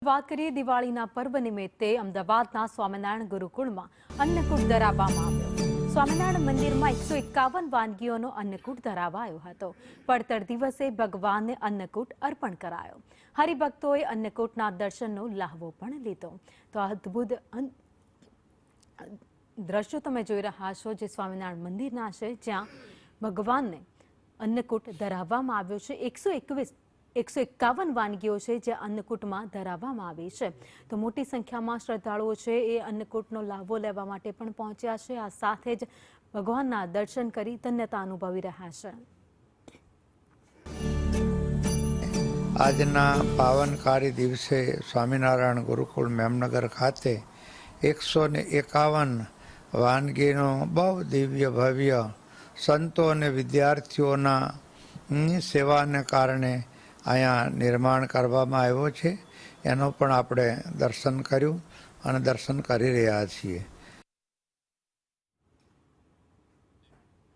વાત કરીએ દિવાળીના પર્વ નિમિત્તે અમદાવાદના સ્વામિનારાયણ ગુરુકુળમાં અન્નકૂટ ધરાવવામાં આવ્યો. સ્વામિનારાયણ મંદિરમાં 151 વાનગીઓનો અન્નકૂટ ધરાવાયો હતો. પડતર દિવસે ભગવાનને અન્નકૂટ અર્પણ કરાયો. હરિભક્તોએ અન્નકૂટના દર્શનનો લાહવો પણ લીધો. તો અદ્ભુત દ્રશ્યો તમે જોઈ રહ્યા છો જે સ્વામિનારાયણ મંદિરના છે, જ્યાં ભગવાનને અન્નકૂટ ધરાવવામાં આવ્યો છે. 151 વાનગીઓ છે જે અન્નકૂટમાં ધરાવવામાં આવી છે. તો મોટી સંખ્યામાં શ્રદ્ધાળુઓ છે એ અન્નકૂટનો લાભો લેવા માટે પણ પહોંચ્યા છે. આ સાથે જ ભગવાનના દર્શન કરી ધન્યતા અનુભવી રહ્યા છે. આજના પાવનકારી દિવસે સ્વામિનારાયણ ગુરુકુળ મેમનગર ખાતે 151 વાનગીનો બહુ દિવ્ય ભવ્ય સંતો અને વિદ્યાર્થીઓના સેવાને કારણે અહીંયા નિર્માણ કરવામાં આવ્યો છે. એનો પણ આપણે દર્શન કર્યું અને દર્શન કરી રહ્યા છીએ.